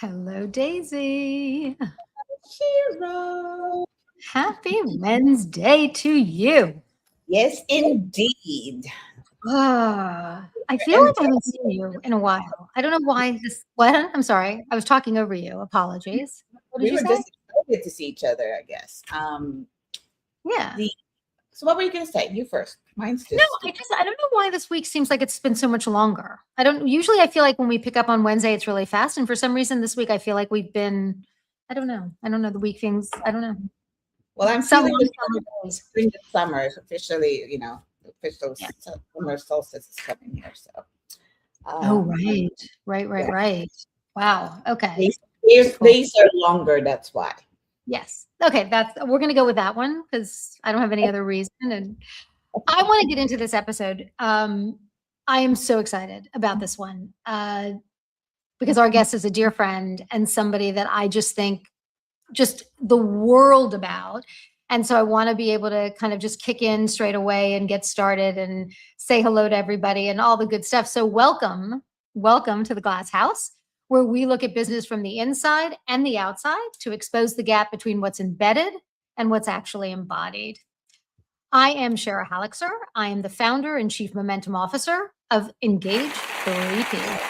Hello, Daisy. Hero. Happy Wednesday to you. Yes, indeed. I feel And like I haven't seen you in a while. I don't know why this. What? I'm sorry. I was talking over you. Apologies. What did we you were say? just excited to see each other, I guess. Yeah. The so what were you gonna say? You first. Mine's No, just I don't know why this week seems like it's been so much longer. I don't usually I feel like when we pick up on Wednesday it's really fast, and for some reason this week I feel like we've been. I don't know. I don't know the week things. I don't know. well, I'm Some feeling long the summer days. spring the summer is officially, the official Yeah. summer solstice is coming here. So Oh, um right. Right, right, yeah. right. Wow, okay. Beautiful. These are longer, that's why. Yes. Okay, we're gonna go with that one because I don't have any other reason, and I wanna get into this episode. I am so excited about this one, because our guest is a dear friend and somebody that I just think just the world about, and so I wanna be able to kind of just kick in straight away and get started and say hello to everybody and all the good stuff. So welcome to the Glass House, where we look at business from the inside and the outside to expose the gap between what's embedded and what's actually embodied. I am Shara Halixer. I am the founder and chief momentum officer of Engage 3P.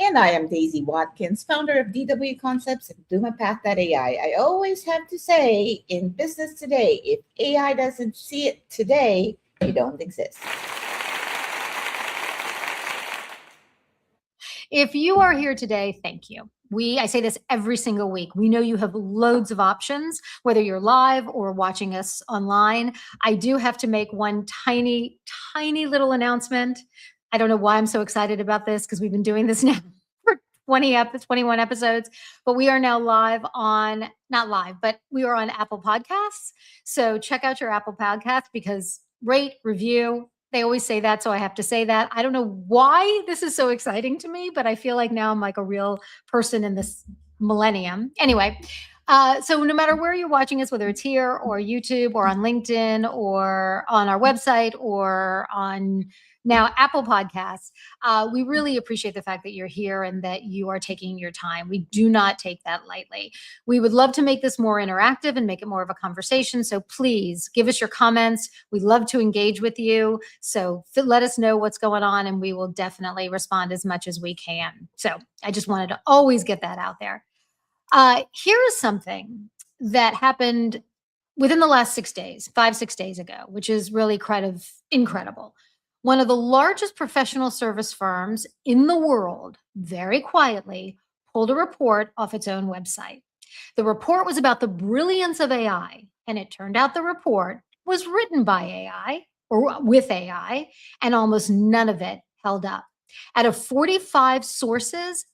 And I am Daisy Watkins, founder of DW Concepts and DumaPath.ai. I always have to say in business today, if AI doesn't see it today, you don't exist. If you are here today, thank you. I say this every single week. We know you have loads of options, whether you're live or watching us online. I do have to make one tiny, tiny little announcement. I don't know why I'm so excited about this because we've been doing this now for 21 episodes, but we are now live on, not live, but we are on Apple Podcasts. So check out your Apple Podcast because rate, review, they always say that, so I have to say that. I don't know why this is so exciting to me, but I feel like now I'm like a real person in this millennium. Anyway, so no matter where you're watching us, whether it's here or YouTube or on LinkedIn or on our website or on now Apple Podcasts, we really appreciate the fact that you're here and that you are taking your time. We do not take that lightly. We would love to make this more interactive and make it more of a conversation. So please give us your comments. We love to engage with you. So let us know what's going on and we will definitely respond as much as we can. So I just wanted to always get that out there. Here is something that happened within the last 6 days, 6 days ago, which is really kind of incredible. One of the largest professional service firms in the world, very quietly, pulled a report off its own website. The report was about the brilliance of AI, and it turned out the report was written by AI or with AI, and almost none of it held up. Out of 45 sources,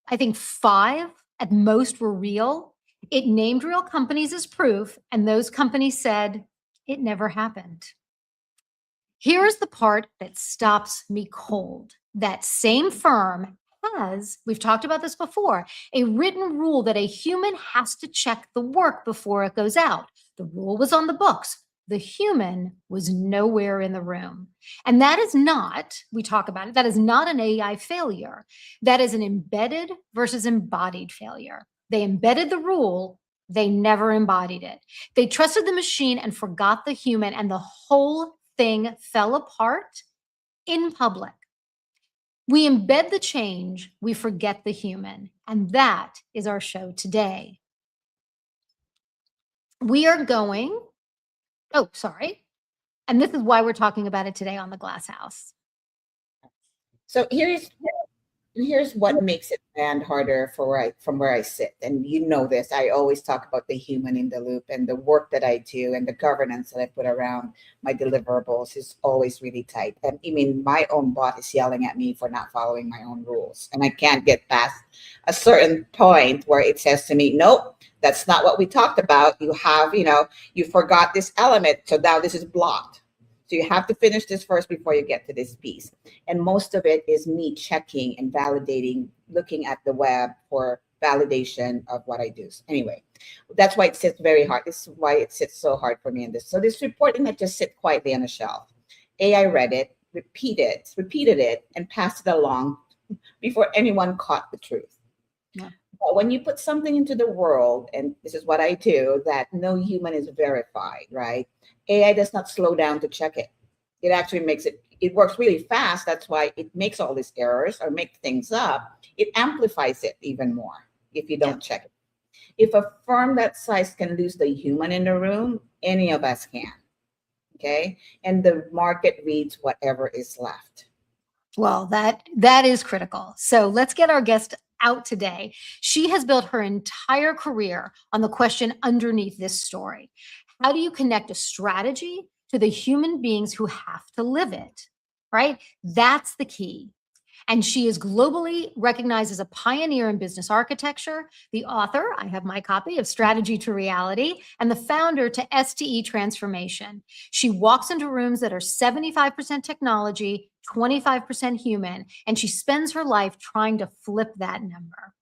I think 5 at most were real. It named real companies as proof, and those companies said it never happened. Here's the part that stops me cold. That same firm has, we've talked about this before, a written rule that a human has to check the work before it goes out. The rule was on the books. The human was nowhere in the room. And that is not, we talk about it, that is not an AI failure. That is an embedded versus embodied failure. They embedded the rule, they never embodied it. They trusted the machine and forgot the human, and the whole thing fell apart in public. We embed the change, we forget the human, and that is our show today. We are going, oh, sorry. And this is why we're talking about it today on the Glass House. So here's what makes it land harder from where I sit. And you know this, I always talk about the human in the loop, and the work that I do and the governance that I put around my deliverables is always really tight. And I mean, my own bot is yelling at me for not following my own rules. And I can't get past a certain point where it says to me, nope, that's not what we talked about. You forgot this element. So now this is blocked. So you have to finish this first before you get to this piece. And most of it is me checking and validating, looking at the web for validation of what I do. So anyway, that's why it sits very hard. This is why it sits so hard for me in this. So this report didn't just sit quietly on a shelf. AI read it, repeated it, and passed it along before anyone caught the truth. Yeah. But when you put something into the world, and this is what I do, that no human is verified, right? AI does not slow down to check it. It actually makes it, it works really fast. That's why it makes all these errors or make things up. It amplifies it even more if you don't check it. If a firm that size can lose the human in the room, any of us can. Okay. And the market reads whatever is left. Well, that is critical. So let's get our guest out today. She has built her entire career on the question underneath this story. How do you connect a strategy to the human beings who have to live it? Right? That's the key. And she is globally recognized as a pioneer in business architecture, the author, I have my copy, of Strategy to Reality, and the founder to STE Transformation. She walks into rooms that are 75% technology, 25% human, and she spends her life trying to flip that number.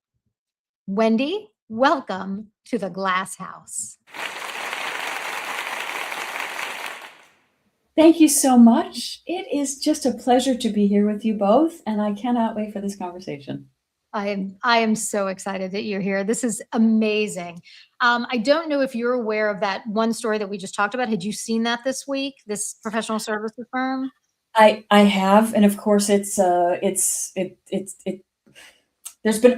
Whynde, welcome to the Glass House. Thank you so much. It is just a pleasure to be here with you both, and I cannot wait for this conversation. I am so excited that you're here. This is amazing. I don't know if you're aware of that one story that we just talked about. Had you seen that this week, this professional services firm? I have, and of course there's been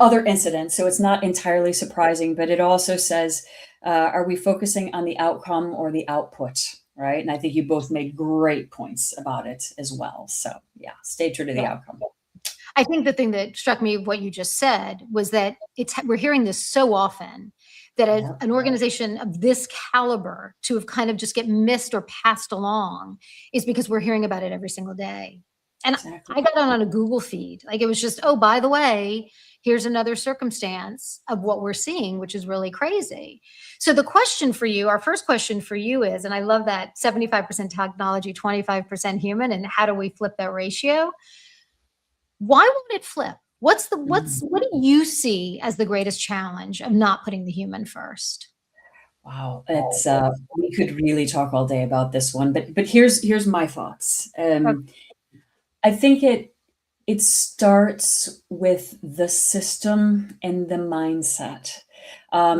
other incidents, so it's not entirely surprising, but it also says, are we focusing on the outcome or the output? Right. And I think you both made great points about it as well. So yeah, stay true to the outcome. I think the thing that struck me, what you just said, was that we're hearing this so often that an organization of this caliber to have kind of just get missed or passed along is because we're hearing about it every single day. And exactly. I got on a Google feed. Like it was just, oh, by the way, here's another circumstance of what we're seeing, which is really crazy. So the question for you, our first question for you is, and I love that 75% technology, 25% human, and how do we flip that ratio? Why won't it flip? What do you see as the greatest challenge of not putting the human first? Wow, it's we could really talk all day about this one, but here's my thoughts. I think it starts with the system and the mindset.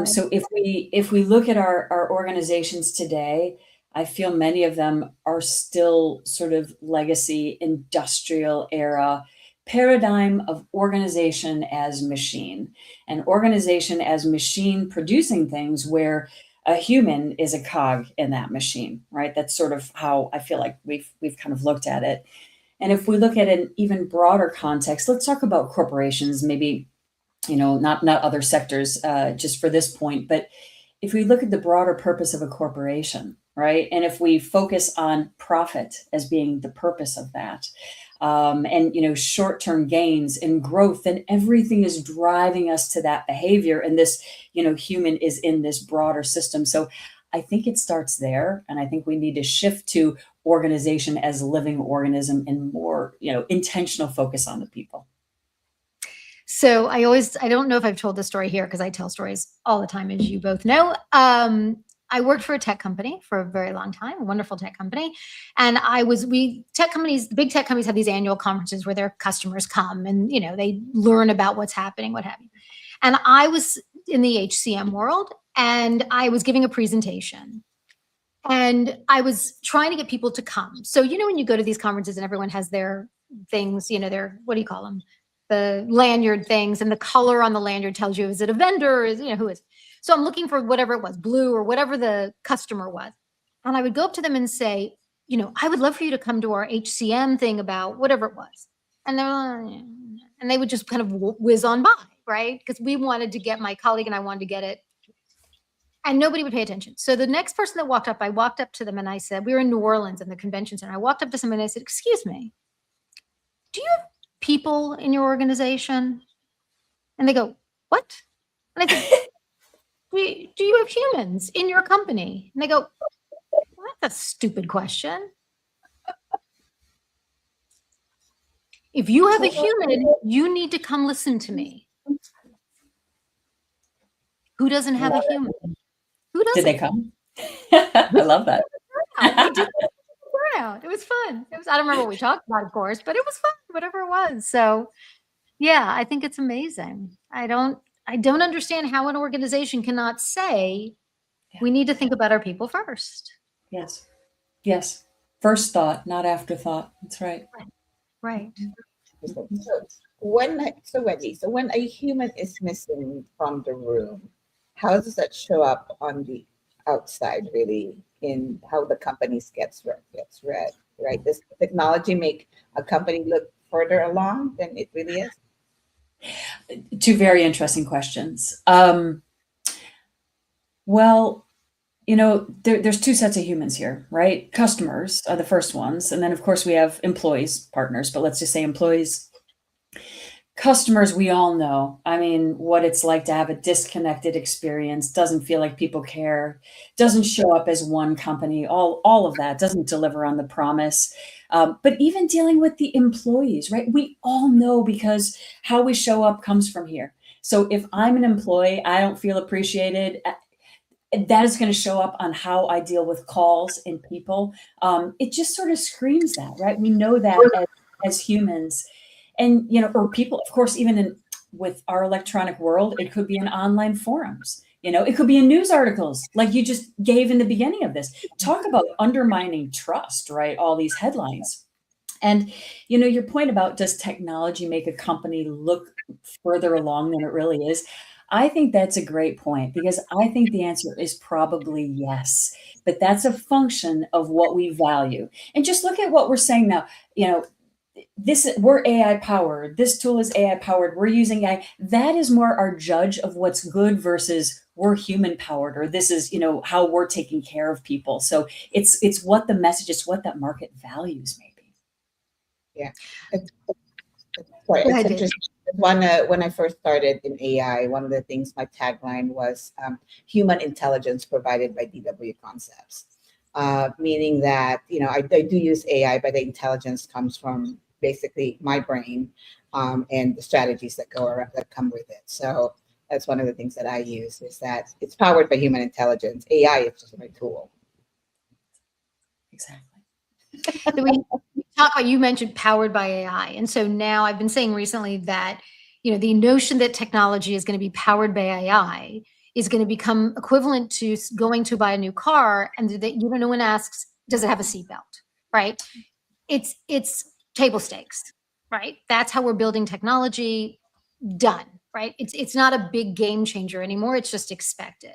So if we look at our organizations today, I feel many of them are still sort of legacy industrial era paradigm of organization as machine, and organization as machine producing things where a human is a cog in that machine, right? That's sort of how I feel like we've kind of looked at it. And if we look at an even broader context, let's talk about corporations, maybe, not other sectors, just for this point. But if we look at the broader purpose of a corporation, right? And if we focus on profit as being the purpose of that, and short-term gains and growth, then everything is driving us to that behavior. And this, human is in this broader system. So I think it starts there. And I think we need to shift to organization as a living organism and more, intentional focus on the people. So I don't know if I've told this story here because I tell stories all the time, as you both know. I worked for a tech company for a very long time, a wonderful tech company. And the big tech companies have these annual conferences where their customers come and, they learn about what's happening, what have you. And I was in the HCM world and I was giving a presentation. And I was trying to get people to come. So, when you go to these conferences and everyone has their things, their, what do you call them? The lanyard things, and the color on the lanyard tells you, is it a vendor? Or who is? So I'm looking for whatever it was, blue or whatever the customer was. And I would go up to them and say, I would love for you to come to our HCM thing about whatever it was. And they would just kind of whiz on by, right? Because we wanted to get, my colleague and I wanted to get it. And nobody would pay attention. So the next person that walked up, I walked up to them and I said, we were in New Orleans in the convention center. I walked up to someone and I said, excuse me, do you have people in your organization? And they go, what? And I said, do you have humans in your company? And they go, well, that's a stupid question. If you have a human, you need to come listen to me. Who doesn't have a human? Who doesn't? Did they come? I love that. It was fun. I don't remember what we talked about, of course, but it was fun, whatever it was. So, Yeah, I think it's amazing. I don't understand how an organization cannot say we need to think about our people first. Yes. Yes. First thought, not afterthought. That's right. Right. So when a human is missing from the room, how does that show up on the outside, really, in how the companies gets read, right? Does technology make a company look further along than it really is? Two very interesting questions. Well, there's two sets of humans here, right? Customers are the first ones. And then, of course, we have employees, partners, but let's just say employees. Customers, we all know, I mean, what it's like to have a disconnected experience, doesn't feel like people care, doesn't show up as one company, all of that doesn't deliver on the promise. But even dealing with the employees, right? We all know because how we show up comes from here. So if I'm an employee, I don't feel appreciated. That is going to show up on how I deal with calls and people. It just sort of screams that, right? We know that as humans. And, or people, of course, even with our electronic world, it could be in online forums. It could be in news articles like you just gave in the beginning of this. Talk about undermining trust, right? All these headlines. And, your point about does technology make a company look further along than it really is? I think that's a great point because I think the answer is probably yes, but that's a function of what we value. And just look at what we're saying now, we're AI powered. This tool is AI powered. We're using AI. That is more our judge of what's good versus we're human powered, or this is, how we're taking care of people. So it's what the message, it's what that market values maybe. Yeah. Sorry, Go it's ahead, Dave. interesting. When I first started in AI, one of the things, my tagline was human intelligence provided by DW Concepts, meaning that, I do use AI, but the intelligence comes from basically my brain and the strategies that come with it. So that's one of the things that I use is that it's powered by human intelligence. AI is just my tool. Exactly. So we talk about, you mentioned powered by AI. And so now I've been saying recently that, the notion that technology is going to be powered by AI is going to become equivalent to going to buy a new car and that no one asks, does it have a seatbelt? Right? It's table stakes, right? That's how we're building technology. Done, right? It's not a big game changer anymore. It's just expected.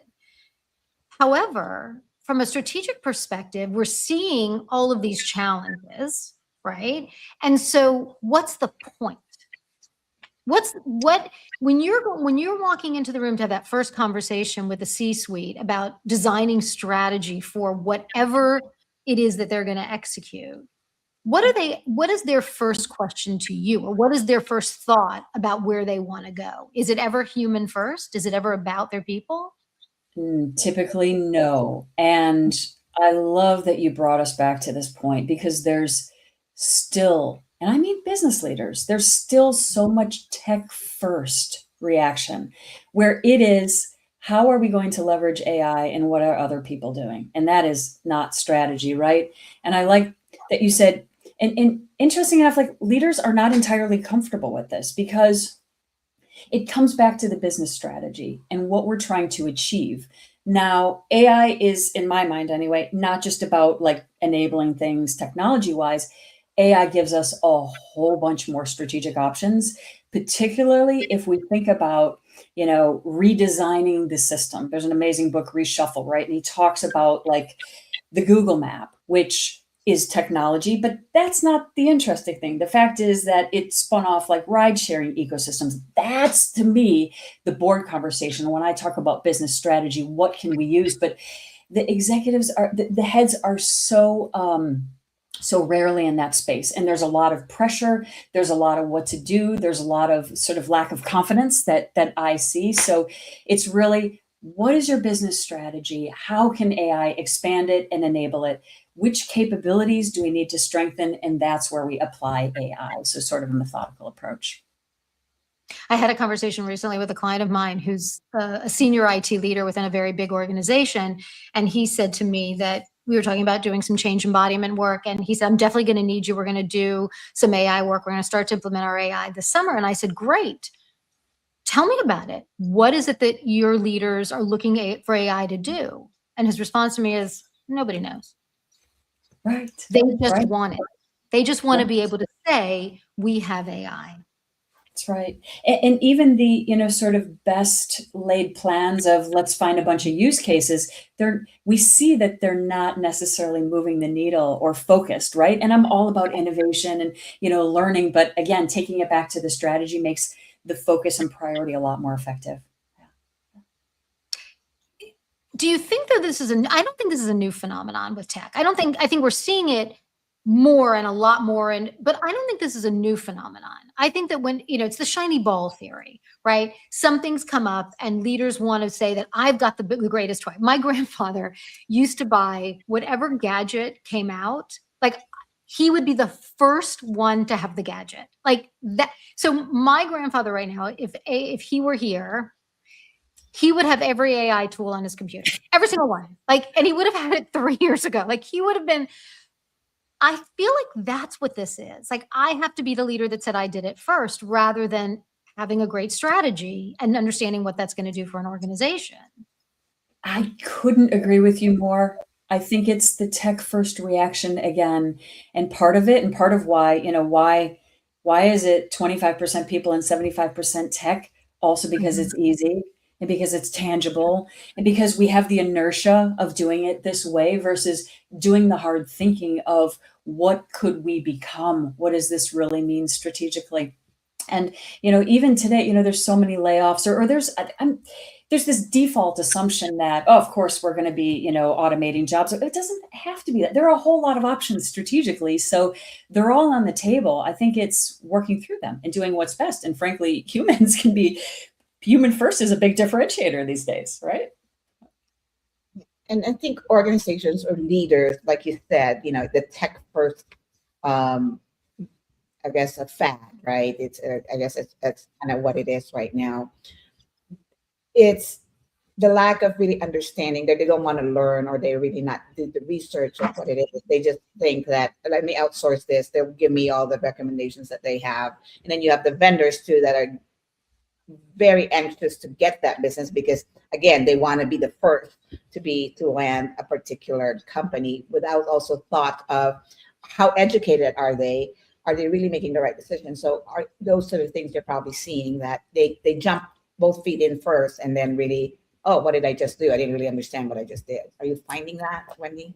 However, from a strategic perspective, we're seeing all of these challenges, right? And so what's the point? When you're walking into the room to have that first conversation with the C-suite about designing strategy for whatever it is that they're going to execute, what is their first question to you, or what is their first thought about where they want to go? Is it ever human first? Is it ever about their people? Typically, no. And I love that you brought us back to this point because there's still, and I mean business leaders, there's still so much tech first reaction where it is, how are we going to leverage AI and what are other people doing? And that is not strategy, right? And I like that you said, and interesting enough, like leaders are not entirely comfortable with this because it comes back to the business strategy and what we're trying to achieve. Now, AI is, in my mind anyway, not just about like enabling things technology wise. AI gives us a whole bunch more strategic options, particularly if we think about, redesigning the system. There's an amazing book, Reshuffle, right? And he talks about like the Google map, which is technology, but that's not the interesting thing. The fact is that it spun off like ride sharing ecosystems. That's to me the board conversation. When I talk about business strategy, what can we use? But the executives the heads are so rarely in that space. And there's a lot of pressure. There's a lot of what to do. There's a lot of sort of lack of confidence that I see. So it's really, what is your business strategy? How can AI expand it and enable it? Which capabilities do we need to strengthen? And that's where we apply AI. So sort of a methodical approach. I had a conversation recently with a client of mine who's a senior IT leader within a very big organization. And he said to me that we were talking about doing some change embodiment work. And he said, I'm definitely going to need you. We're going to do some AI work. We're going to start to implement our AI this summer. And I said, great. Tell me about it. What is it that your leaders are looking for AI to do? And his response to me is, nobody knows. Right. They just Right. want it. They just want to Right. be able to say, we have AI. That's right. And even the, sort of best laid plans of let's find a bunch of use cases, we see that they're not necessarily moving the needle or focused, right? And I'm all about innovation and, learning, but again, taking it back to the strategy makes the focus and priority a lot more effective. Do you think that I don't think this is a new phenomenon with tech. I think we're seeing it more and a lot more. But I don't think this is a new phenomenon. I think that when, it's the shiny ball theory, right? Some things come up and leaders want to say that I've got the greatest toy. My grandfather used to buy whatever gadget came out, like he would be the first one to have the gadget like that. So my grandfather right now, if he were here, he would have every AI tool on his computer, every single one. And he would have had it 3 years ago. He would have been, I feel like that's what this is. I have to be the leader that said I did it first rather than having a great strategy and understanding what that's going to do for an organization. I couldn't agree with you more. I think it's the tech first reaction again. And part of it and part of why, why is it 25% people and 75% tech? Also because it's easy and because it's tangible and because we have the inertia of doing it this way versus doing the hard thinking of what could we become? What does this really mean strategically? And, even today, there's so many layoffs or there's this default assumption that, oh, of course, we're going to be, automating jobs. It doesn't have to be that. There are a whole lot of options strategically. So they're all on the table. I think it's working through them and doing what's best. And frankly, human first is a big differentiator these days, right? And I think organizations or leaders, like you said, the tech first, I guess a fad, right? I guess that's kind of what it is right now. It's the lack of really understanding that they don't want to learn or they really not do the research of what it is. They just think that let me outsource this. They'll give me all the recommendations that they have. And then you have the vendors too that are very anxious to get that business because again, they want to be the first to land a particular company without also thought of how educated are they? Are they really making the right decision? So are those sort of things you're probably seeing that they jump both feet in first and then really, oh, what did I just do? I didn't really understand what I just did. Are you finding that, Whynde?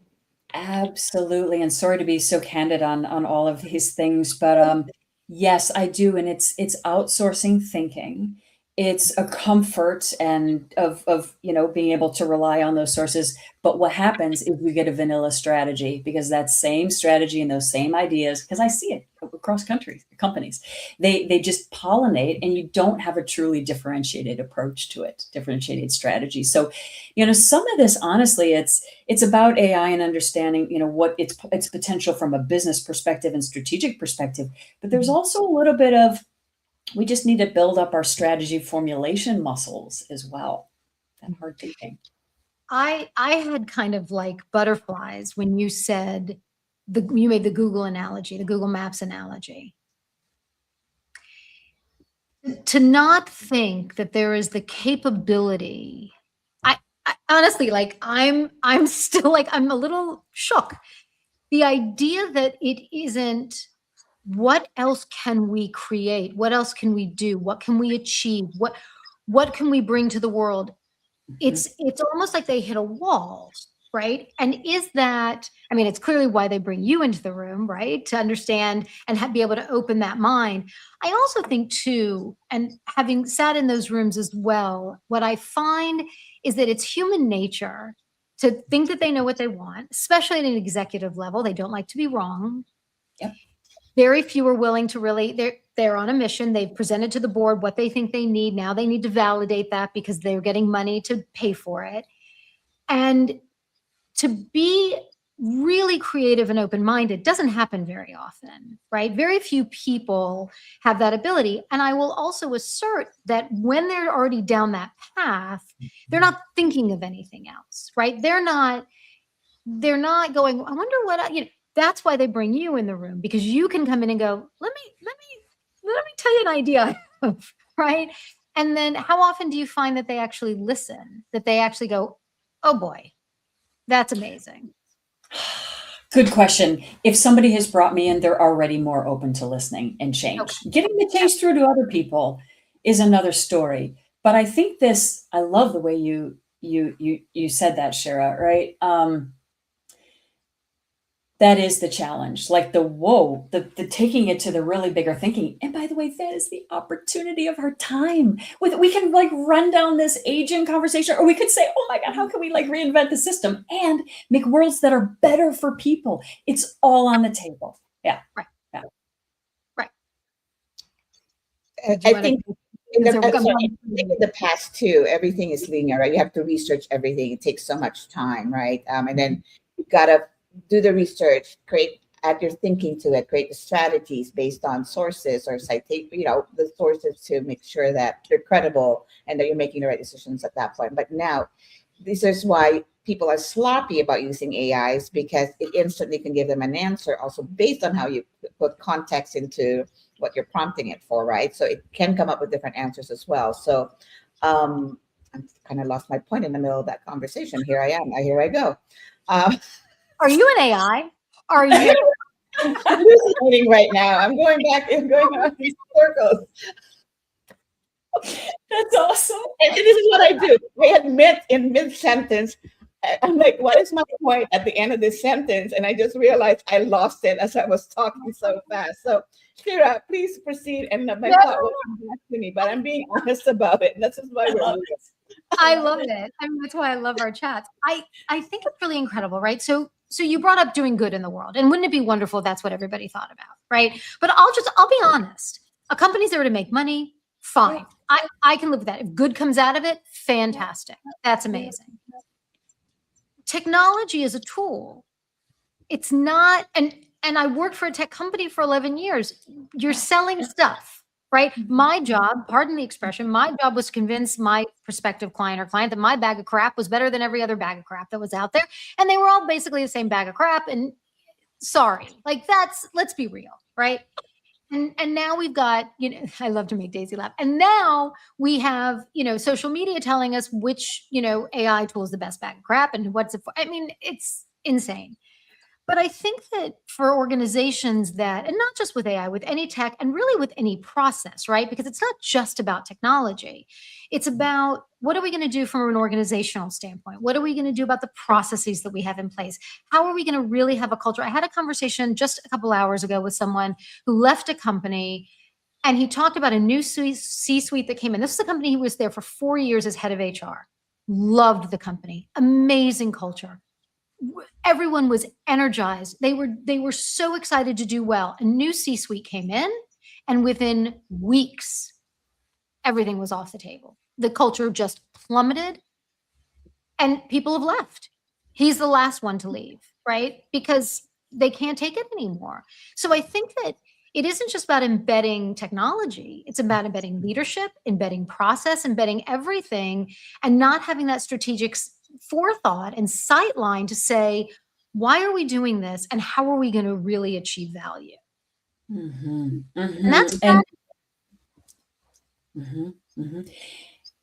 Absolutely. And sorry to be so candid on all of these things, but yes, I do. And it's outsourcing thinking. It's a comfort and of being able to rely on those sources. But what happens is we get a vanilla strategy because that same strategy and those same ideas, because I see it across companies, they just pollinate and you don't have a truly differentiated approach to it, differentiated strategy. So, some of this, honestly, it's about AI and understanding, what its potential from a business perspective and strategic perspective. But there's also a little bit of we just need to build up our strategy formulation muscles as well. That hard thinking. I had kind of like butterflies when you said you made the Google analogy, the Google Maps analogy. To not think that there is the capability. I honestly, I'm still I'm a little shook. The idea that it isn't. What else can we create? What else can we do? What can we achieve? What can we bring to the world? It's almost like they hit a wall, right? And is that, it's clearly why they bring you into the room, right? To understand and be able to open that mind. I also think too, and having sat in those rooms as well, what I find is that it's human nature to think that they know what they want, especially at an executive level. They don't like to be wrong. Yep. Very few are willing to really, they're on a mission. They've presented to the board what they think they need. Now they need to validate that because they're getting money to pay for it. And to be really creative and open-minded doesn't happen very often, right? Very few people have that ability. And I will also assert that when they're already down that path, they're not thinking of anything else, right? They're not they're not going, I wonder what, that's why they bring you in the room, because you can come in and go, let me tell you an idea, right? And then how often do you find that they actually listen, that they actually go, oh boy, that's amazing? Good question. If somebody has brought me in, they're already more open to listening and change. Okay. Getting the change through to other people is another story. But I think I love the way you said that, Shara, right? That is the challenge, like the taking it to the really bigger thinking. And by the way, that is the opportunity of our time. We can like run down this aging conversation, or we could say, oh my God, how can we like reinvent the system and make worlds that are better for people? It's all on the table. Yeah. Right. Yeah. Right. I think in the past too, everything is linear, right? You have to research everything. It takes so much time, right? And then you've got to do the research, add your thinking to it, create the strategies based on sources or citate, the sources to make sure that they're credible and that you're making the right decisions at that point. But now, this is why people are sloppy about using AIs, because it instantly can give them an answer also based on how you put context into what you're prompting it for, right? So it can come up with different answers as well. So I kind of lost my point in the middle of that conversation. Here I go. Are you an AI? Are you hallucinating right now? I'm going back and going around these circles. That's awesome. And this is what I do. I admit in mid-sentence, I'm like, what is my point at the end of this sentence? And I just realized I lost it as I was talking so fast. So, Shira, please proceed. And my thought will come back to me, but I'm being honest about it. This is why we're moving. I love it. I mean, that's why I love our chats. I think it's really incredible, right? So you brought up doing good in the world, and wouldn't it be wonderful if that's what everybody thought about, right? But I'll be honest. A company's there to make money, fine. I can live with that. If good comes out of it, fantastic. That's amazing. Technology is a tool. It's not, and I worked for a tech company for 11 years. You're selling stuff, right? My job, pardon the expression, my job was to convince my prospective client or client that my bag of crap was better than every other bag of crap that was out there. And they were all basically the same bag of crap. And sorry, like let's be real, right? And now we've got, I love to make Daisy laugh. And now we have, social media telling us which, AI tool is the best bag of crap and what's it for. I mean, it's insane. But I think that for organizations that, and not just with AI, with any tech and really with any process, right? Because it's not just about technology. It's about what are we going to do from an organizational standpoint? What are we going to do about the processes that we have in place? How are we going to really have a culture? I had a conversation just a couple hours ago with someone who left a company, and he talked about a new C-suite that came in. This is a company he was there for 4 years as head of HR. Loved the company. Amazing culture. Everyone was energized. They were so excited to do well. A new C-suite came in, and within weeks, everything was off the table. The culture just plummeted, and people have left. He's the last one to leave, right? Because they can't take it anymore. So I think that it isn't just about embedding technology. It's about embedding leadership, embedding process, embedding everything, and not having that strategic forethought and sight line to say, why are we doing this, and how are we going to really achieve value? Mm-hmm. Mm-hmm. And that's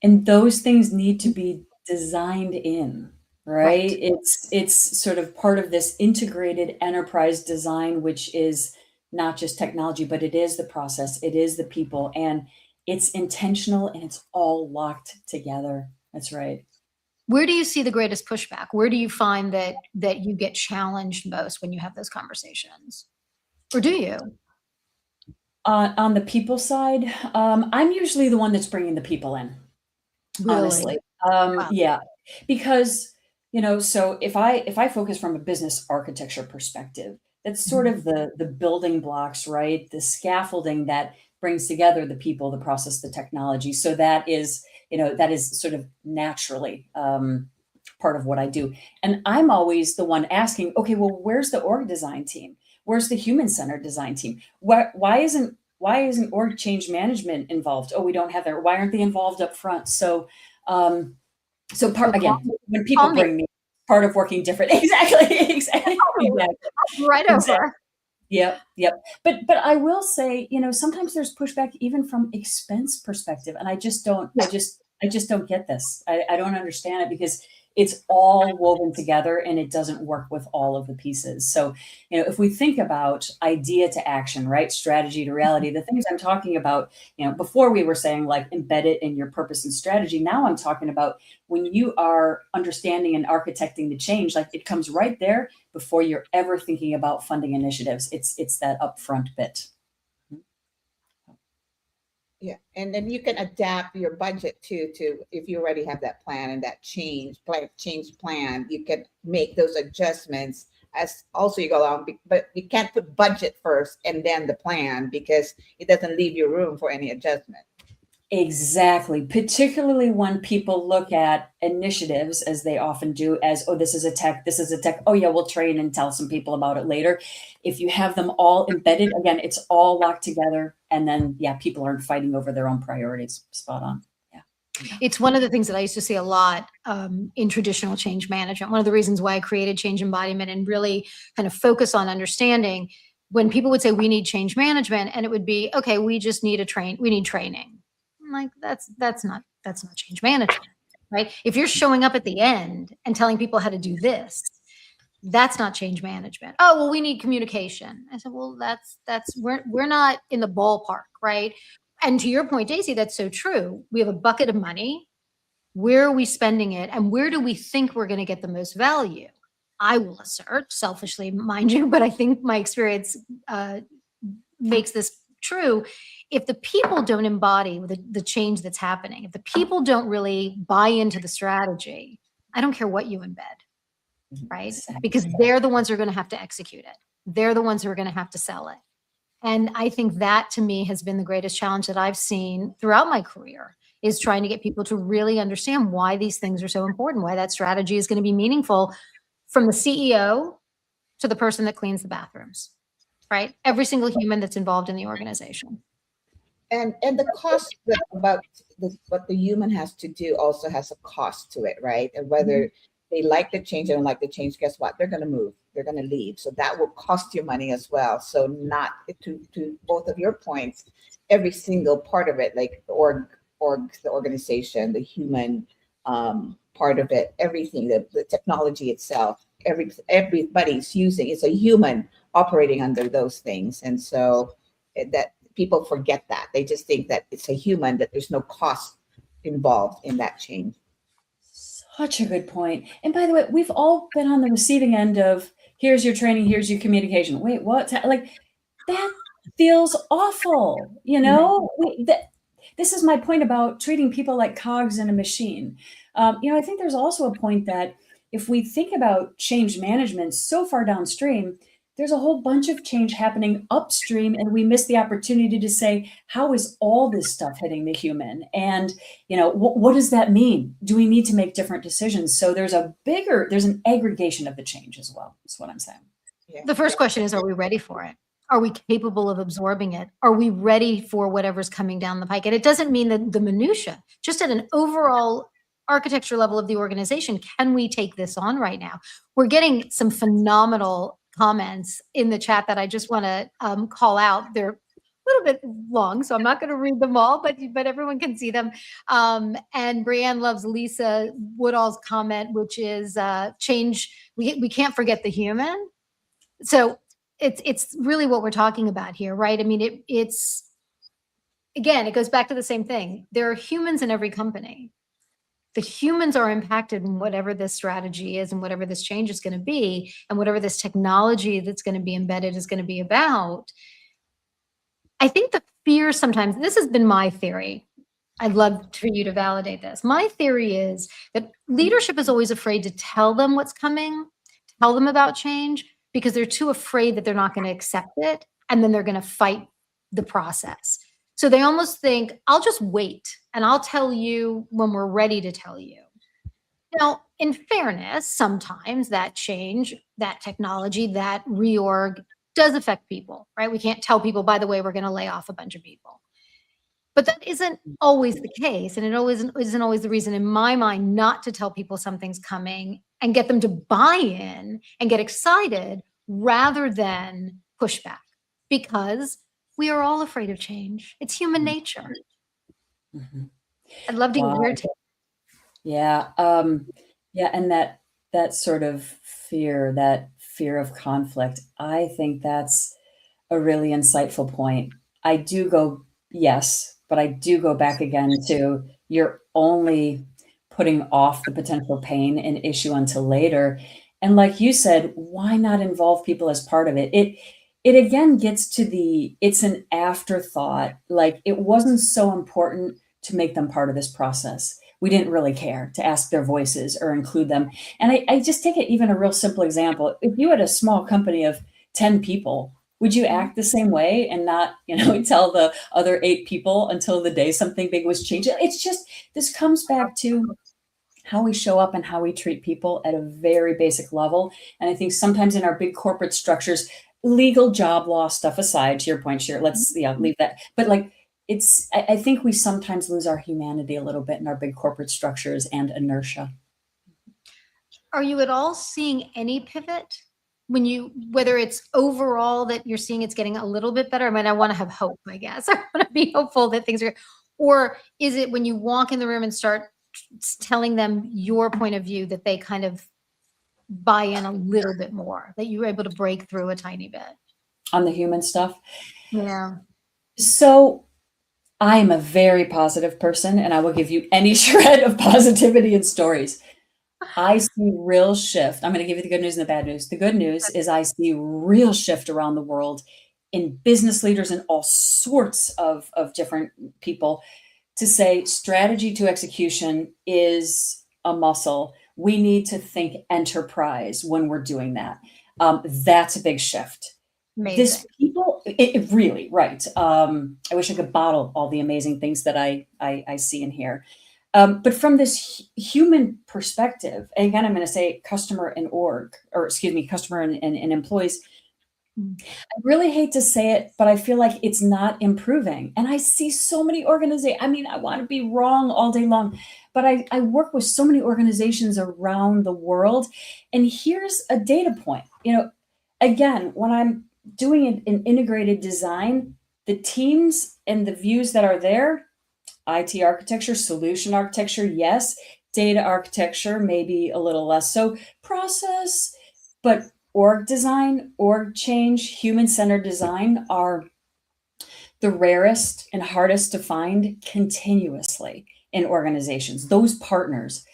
and those things need to be designed in, right? It's sort of part of this integrated enterprise design, which is not just technology, but it is the process, it is the people, and it's intentional, and it's all locked together. That's right. Where do you see the greatest pushback? Where do you find that you get challenged most when you have those conversations? Or do you? On the people side, I'm usually the one that's bringing the people in. Really? Honestly, Wow. yeah, because so if I focus from a business architecture perspective, that's sort of the building blocks, right? The scaffolding that brings together the people, the process, the technology. So that is sort of naturally part of what I do. And I'm always the one asking, okay, well, where's the org design team? Where's the human-centered design team? Why isn't org change management involved? Oh, we don't have that. Why aren't they involved up front? So part again, when people bring me, part of working different. Exactly. Exactly. Right Exactly. over. Yep, yep. But I will say, sometimes there's pushback even from expense perspective, and I just don't. I just don't get this. I don't understand it because it's all woven together and it doesn't work with all of the pieces. So, if we think about idea to action, right, strategy to reality, the things I'm talking about, before we were saying like embed it in your purpose and strategy. Now I'm talking about when you are understanding and architecting the change, like it comes right there before you're ever thinking about funding initiatives. It's that upfront bit. Yeah, and then you can adapt your budget to if you already have that plan and that change plan, you can make those adjustments as also you go along. But you can't put budget first and then the plan because it doesn't leave you room for any adjustment. Exactly. Particularly when people look at initiatives, as they often do, as, oh, this is a tech, this is a tech. Oh, yeah, we'll train and tell some people about it later. If you have them all embedded, again, it's all locked together. And then, yeah, people aren't fighting over their own priorities. Spot on. Yeah. It's one of the things that I used to see a lot in traditional change management. One of the reasons why I created change embodiment and really kind of focus on understanding when people would say we need change management, and it would be, okay, we just need we need training. I'm like, that's not change management, right? If you're showing up at the end and telling people how to do this, that's not change management. Oh, well, we need communication. I said, well, we're not in the ballpark, right? And to your point, Daisy, that's so true. We have a bucket of money. Where are we spending it? And where do we think we're going to get the most value? I will assert, selfishly, mind you, but I think my experience makes this true. If the people don't embody the change that's happening, if the people don't really buy into the strategy, I don't care what you embed, right? Because they're the ones who are going to have to execute it. They're the ones who are going to have to sell it. And I think that to me has been the greatest challenge that I've seen throughout my career, is trying to get people to really understand why these things are so important, why that strategy is going to be meaningful, from the CEO to the person that cleans the bathrooms, right? Every single human that's involved in the organization. And the cost about what the human has to do also has a cost to it, right? And whether they like the change or don't like the change, guess what? They're going to move. They're going to leave. So that will cost you money as well. So not to both of your points, every single part of it, like the organization, the human part of it, everything, the technology itself, everybody's using. It's a human operating under those things, and so that people forget that. They just think that it's a human, that there's no cost involved in that change. Such a good point. And by the way, we've all been on the receiving end of, here's your training, here's your communication. Wait, what? Like, that feels awful. This is my point about treating people like cogs in a machine. I think there's also a point that if we think about change management so far downstream, there's a whole bunch of change happening upstream, and we miss the opportunity to say, how is all this stuff hitting the human? And, what does that mean? Do we need to make different decisions? So there's an aggregation of the change as well. That's what I'm saying. Yeah. The first question is, are we ready for it? Are we capable of absorbing it? Are we ready for whatever's coming down the pike? And it doesn't mean that the minutia, just at an overall architecture level of the organization, can we take this on right now? We're getting some phenomenal comments in the chat that I just want to call out. They're a little bit long, so I'm not going to read them all, but everyone can see them. And Brianne loves Lisa Woodall's comment, which is change. We can't forget the human. So it's really what we're talking about here, right? I mean, it's again, it goes back to the same thing. There are humans in every company. The humans are impacted in whatever this strategy is and whatever this change is going to be and whatever this technology that's going to be embedded is going to be about. I think the fear sometimes, this has been my theory. I'd love for you to validate this. My theory is that leadership is always afraid to tell them what's coming, tell them about change, because they're too afraid that they're not going to accept it. And then they're going to fight the process. So they almost think, I'll just wait and I'll tell you when we're ready to tell you. Now, in fairness, sometimes that change, that technology, that reorg does affect people, right? We can't tell people, by the way, we're going to lay off a bunch of people. But that isn't always the case. And it always isn't always the reason in my mind not to tell people something's coming and get them to buy in and get excited rather than pushback, because we are all afraid of change. It's human nature. Mhm. I'd love to Wow. hear it. Yeah. Yeah. And that sort of fear, that fear of conflict, I think that's a really insightful point. I do go, yes, but I do go back again to you're only putting off the potential pain and issue until later. And like you said, why not involve people as part of it? It again gets to it's an afterthought. Like it wasn't so important to make them part of this process. We didn't really care to ask their voices or include them. And I just take it even a real simple example. If you had a small company of 10 people, would you act the same way and not, tell the other 8 people until the day something big was changing? It's just, this comes back to how we show up and how we treat people at a very basic level. And I think sometimes in our big corporate structures, legal job law stuff aside, to your point, Shir, let's leave that. But like, I think we sometimes lose our humanity a little bit in our big corporate structures and inertia. Are you at all seeing any pivot whether it's overall that you're seeing it's getting a little bit better? I mean, I want to have hope, I guess. I want to be hopeful that things are, or is it when you walk in the room and start telling them your point of view that they kind of buy in a little bit more, that you were able to break through a tiny bit? On the human stuff? Yeah. So I am a very positive person, and I will give you any shred of positivity and stories. I see real shift. I'm going to give you the good news and the bad news. The good news is I see real shift around the world in business leaders and all sorts of different people to say strategy to execution is a muscle. We need to think enterprise when we're doing that. That's a big shift. Amazing. It really, right. I wish I could bottle all the amazing things that I see and hear. But from this human perspective, and again, I'm going to say customer and customer and employees. I really hate to say it, but I feel like it's not improving. And I see so many organizations. I mean, I want to be wrong all day long, but I work with so many organizations around the world. And here's a data point. Again, when I'm doing an integrated design, the teams and the views that are there, IT architecture, solution architecture, yes. Data architecture, maybe a little less so. Process, but org design, org change, human-centered design are the rarest and hardest to find continuously in organizations, those partners.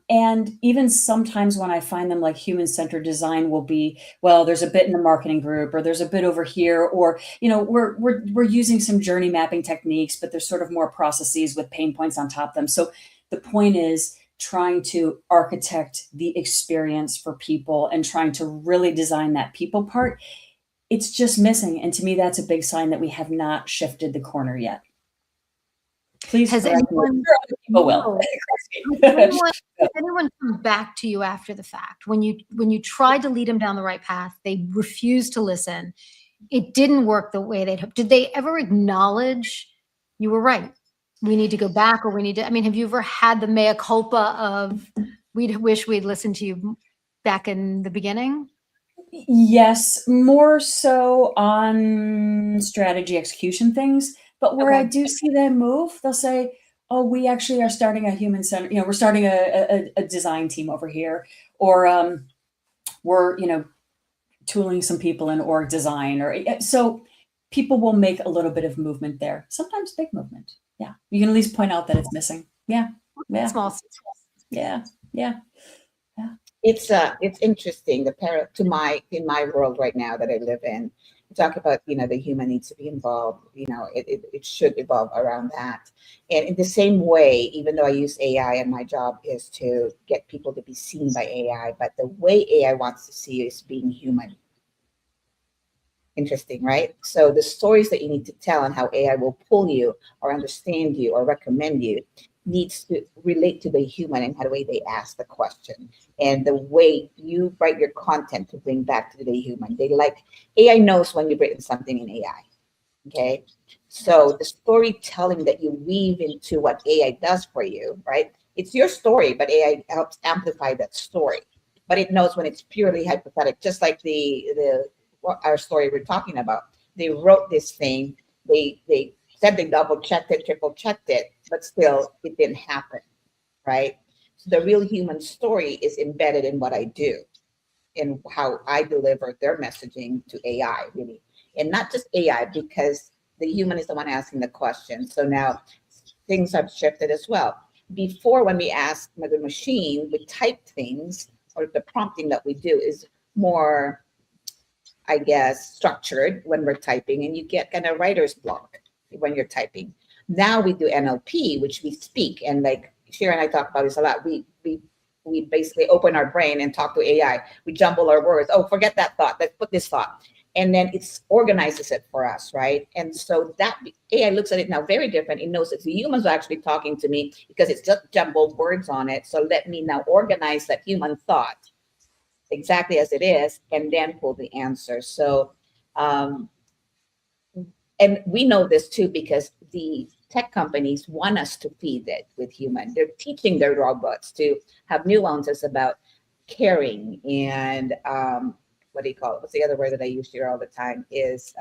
And even sometimes when I find them, like human-centered design will be, well, there's a bit in the marketing group, or there's a bit over here, or we're using some journey mapping techniques, but there's sort of more processes with pain points on top of them. So the point is trying to architect the experience for people and trying to really design that people part. It's just missing, and to me, that's a big sign that we have not shifted the corner yet. Please Has correct me. anyone, Oh, well. has anyone come back to you after the fact when you tried to lead them down the right path? They refused to listen. It didn't work the way they'd hoped. Did they ever acknowledge you were right? We need to go back, or have you ever had the mea culpa of we wish we'd listened to you back in the beginning? Yes, more so on strategy execution things. But where I do see them move, they'll say, oh, we actually are starting a human center, we're starting a design team over here, or we're, tooling some people in org design, or so people will make a little bit of movement there. Sometimes big movement. Yeah. You can at least point out that it's missing. Yeah. Yeah. Small. Yeah. Yeah. It's interesting. In my world right now that I live in, we talk about the human needs to be involved. It should evolve around that. And in the same way, even though I use AI and my job is to get people to be seen by AI, but the way AI wants to see you is being human. Interesting, right? So the stories that you need to tell and how AI will pull you or understand you or recommend you needs to relate to the human and how the way they ask the question and the way you write your content to bring back to the human. AI knows when you've written something in AI. Okay. So the storytelling that you weave into what AI does for you, right? It's your story, but AI helps amplify that story. But it knows when it's purely hypothetical, just like our story we're talking about. They wrote this thing, they said they double checked it, triple checked it, but still it didn't happen, right? So the real human story is embedded in what I do, in how I deliver their messaging to AI, really. And not just AI, because the human is the one asking the question. So now things have shifted as well. Before, when we ask the machine, we type things, or the prompting that we do is more, I guess, structured when we're typing, and you get kind of writer's block when you're typing. Now we do NLP, which we speak, and like Shira and I talk about this a lot. We basically open our brain and talk to AI. We jumble our words. Oh, forget that thought. Let's put this thought, and then it organizes it for us, right? And so that AI looks at it now very different. It knows that the humans are actually talking to me because it's just jumbled words on it. So let me now organize that human thought exactly as it is, and then pull the answer. So, and we know this too because the tech companies want us to feed it with human. They're teaching their robots to have nuances about caring and what do you call it? What's the other word that I use here all the time is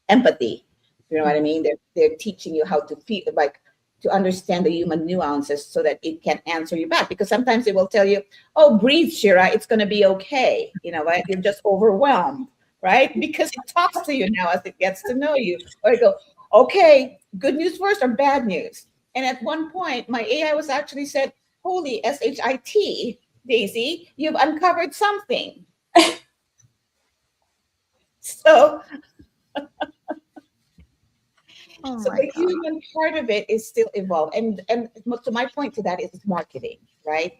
empathy. You know what I mean? They're teaching you how to feel, like to understand the human nuances so that it can answer you back. Because sometimes it will tell you, oh, breathe, Shira, it's going to be okay. You know, right? You're just overwhelmed, right? Because it talks to you now as it gets to know you. Or you go, okay, good news first or bad news? And at one point, my AI was actually said, holy SHIT, Daisy, you've uncovered something. So Oh so my the God. human part of it is still evolved. And to my point to that is marketing, right?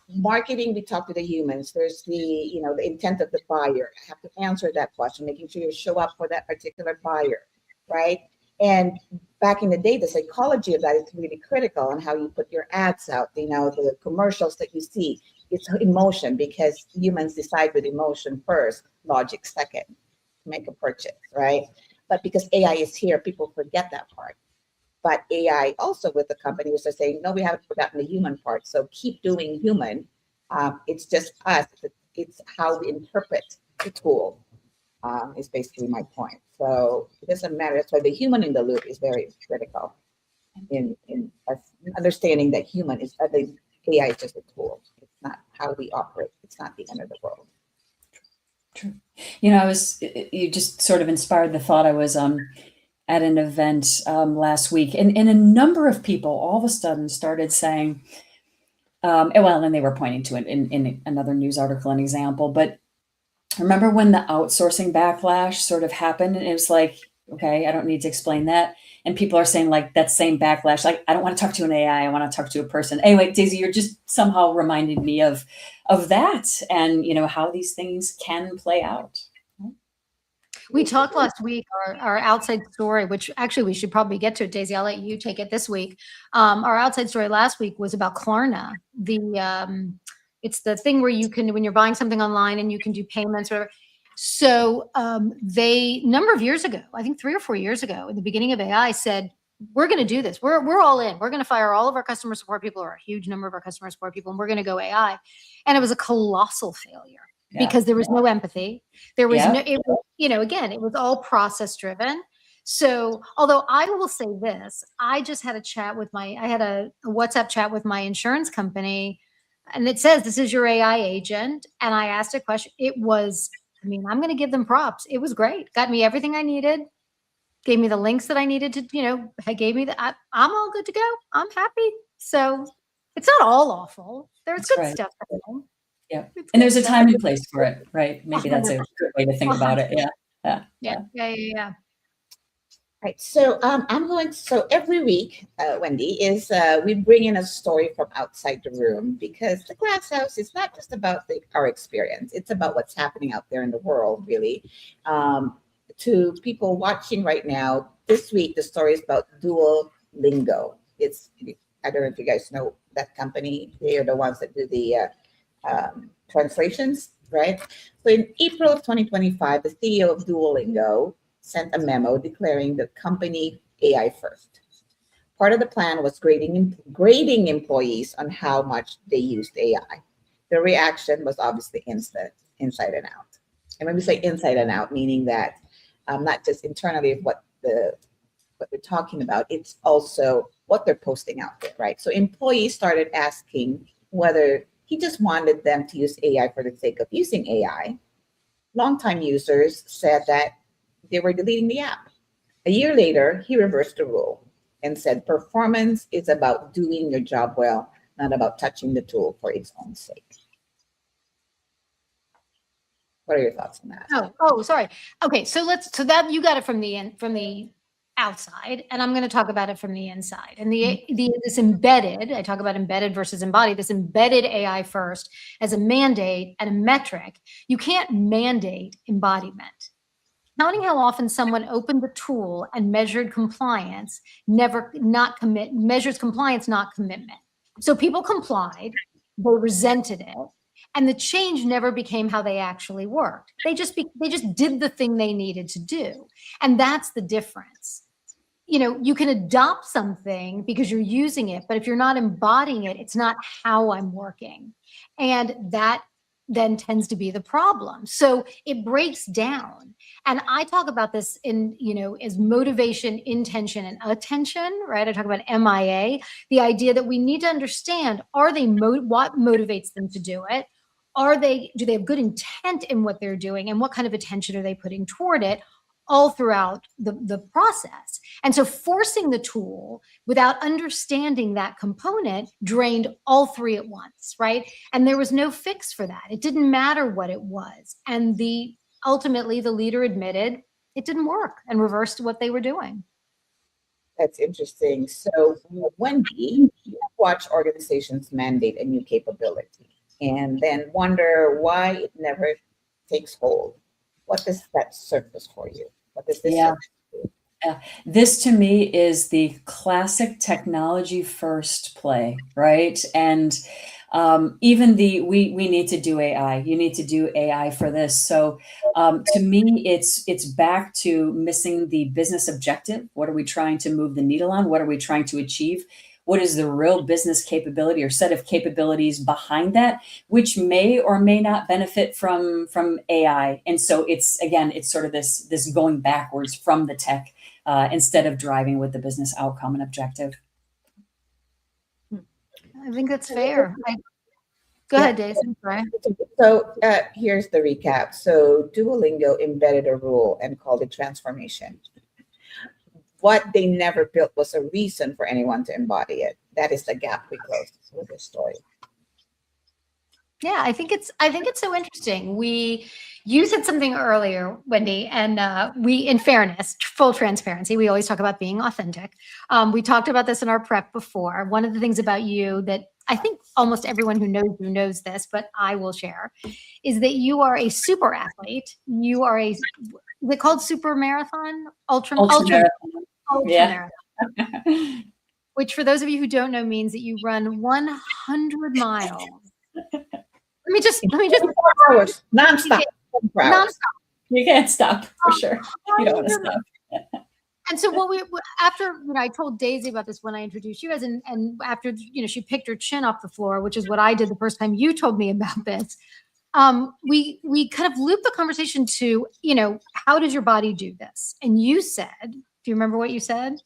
Marketing, we talk to the humans. There's the intent of the buyer. I have to answer that question, making sure you show up for that particular buyer, right? And back in the day, the psychology of that is really critical on how you put your ads out, the commercials that you see. It's emotion because humans decide with emotion first, logic second to make a purchase, right? But because AI is here, people forget that part. But AI also with the companies are saying, no, we haven't forgotten the human part. So keep doing human. It's just us. It's how we interpret the tool is basically my point. So it doesn't matter. That's why the human in the loop is very critical in us understanding that human is, the AI is just a tool. It's not how we operate. It's not the end of the world. True. You just sort of inspired the thought. I was at an event last week, and a number of people all of a sudden started saying, and they were pointing to it in another news article, an example, but remember when the outsourcing backlash sort of happened, and it was like, okay, I don't need to explain that. And people are saying like that same backlash, like, I don't want to talk to an AI, I want to talk to a person. Anyway, Daisy, you're just somehow reminding me of that and how these things can play out. We talked last week, our outside story, which actually we should probably get to it, Daisy. I'll let you take it this week. Our outside story last week was about Klarna. It's the thing where you can, when you're buying something online and you can do payments or whatever. So they, number of years ago, I think 3 or 4 years ago, in the beginning of AI, said, we're going to do this. We're all in. We're going to fire all of our customer support people, or a huge number of our customer support people, and we're going to go AI. And it was a colossal failure. Yeah. Because there was no empathy. There was no, it was, again, it was all process driven. So, although I will say this, I just had I had a WhatsApp chat with my insurance company, and it says, this is your AI agent. And I asked a question. It was, I'm going to give them props. It was great. Got me everything I needed. Gave me the links that I needed to, gave me I'm all good to go. I'm happy. So it's not all awful. There's good stuff happening. Yeah. And there's a time and place for it, right? Maybe that's a good way to think about it. Yeah. Right. So so every week, Whynde, is we bring in a story from outside the room, because the glass house is not just about our experience. It's about what's happening out there in the world, really. To people watching right now, this week, the story is about Duolingo. I don't know if you guys know that company. They are the ones that do the translations, right? So in April of 2025, the CEO of Duolingo sent a memo declaring the company AI first. Part of the plan was grading employees on how much they used AI. The reaction was obviously instant, inside and out. And when we say inside and out, meaning that not just internally of what they're talking about, it's also what they're posting out there, right? So employees started asking whether he just wanted them to use AI for the sake of using AI. Longtime users said that they were deleting the app. A year later, he reversed the rule and said performance is about doing your job well, not about touching the tool for its own sake. What are your thoughts on that? Sorry. Okay, so that you got it from the outside, and I'm going to talk about it from the inside. And this embedded, I talk about embedded versus embodied, this embedded AI first as a mandate and a metric. You can't mandate embodiment. Counting how often someone opened the tool and measured compliance, measures compliance, not commitment. So people complied, they resented it, and the change never became how they actually worked. They just did the thing they needed to do. And that's the difference. You know, you can adopt something because you're using it, but if you're not embodying it, it's not how I'm working. And that then tends to be the problem. So it breaks down. And I talk about this in, as motivation, intention, and attention, right? I talk about MIA, the idea that we need to understand, what motivates them to do it? Do they have good intent in what they're doing? And what kind of attention are they putting toward it all throughout the process? And so forcing the tool without understanding that component drained all three at once, right? And there was no fix for that. It didn't matter what it was. And ultimately the leader admitted it didn't work and reversed what they were doing. That's interesting. So Whynde, you watch organizations mandate a new capability and then wonder why it never takes hold. What does that surface for you? What does this surface do? This to me is the classic technology first play, right? And even we need to do AI. You need to do AI for this. So to me, it's back to missing the business objective. What are we trying to move the needle on? What are we trying to achieve? What is the real business capability or set of capabilities behind that, which may or may not benefit from AI? And so it's sort of this going backwards from the tech instead of driving with the business outcome and objective. I think that's fair. Go ahead, Daisy. Sorry. So here's the recap. So Duolingo embedded a rule and called it transformation. What they never built was a reason for anyone to embody it. That is the gap we closed with this story. Yeah, I think it's so interesting. You said something earlier, Whynde, and in fairness, full transparency, we always talk about being authentic. We talked about this in our prep before. One of the things about you that I think almost everyone who knows you knows this, but I will share, is that you are a super athlete. You are is it called super marathon? Ultra Yeah. marathon. Which for those of you who don't know means that you run 100 miles. Let me just 4 hours, nonstop. You can't stop for sure. You don't want to stop. And so after I told Daisy about this when I introduced you and after she picked her chin off the floor, which is what I did the first time you told me about this. We kind of looped the conversation to, how does your body do this? And you said, do you remember what you said?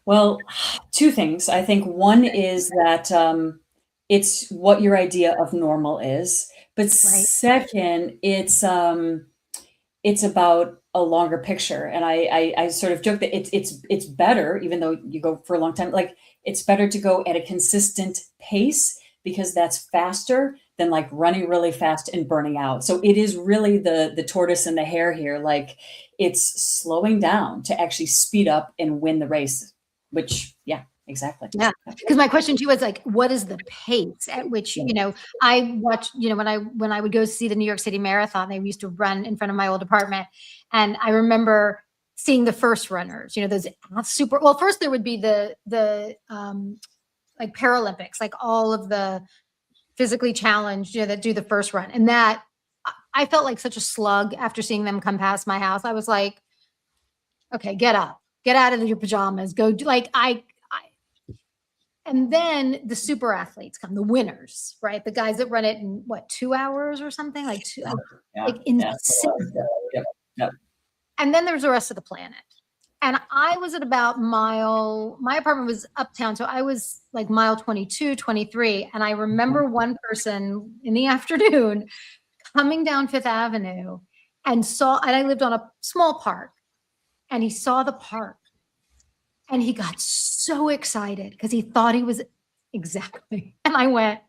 Well, two things. I think one is that it's what your idea of normal is, but right. Second, it's about a longer picture. And I sort of joke that it's better, even though you go for a long time, like it's better to go at a consistent pace because that's faster than like running really fast and burning out. So it is really the tortoise and the hare here. Like it's slowing down to actually speed up and win the race, which, yeah, exactly. Yeah. Because my question to you was like, what is the pace at which, I watched, when I would go see the New York City Marathon, they used to run in front of my old apartment. And I remember seeing the first runners, those super, well, first there would be the like Paralympics, like all of the physically challenged, that do the first run. And that I felt like such a slug after seeing them come past my house. I was like, okay, get up, get out of your pajamas, go do like and then the super athletes come, the winners, right? The guys that run it in what, 2 hours or something like two, Yeah. like Yeah. insane. Yep. Yep. And then there's the rest of the planet. And I was at about my apartment was uptown. So I was like mile 22, 23. And I remember one person in the afternoon coming down Fifth Avenue and I lived on a small park, and he saw the park and he got so excited because he thought he was exactly. And I went,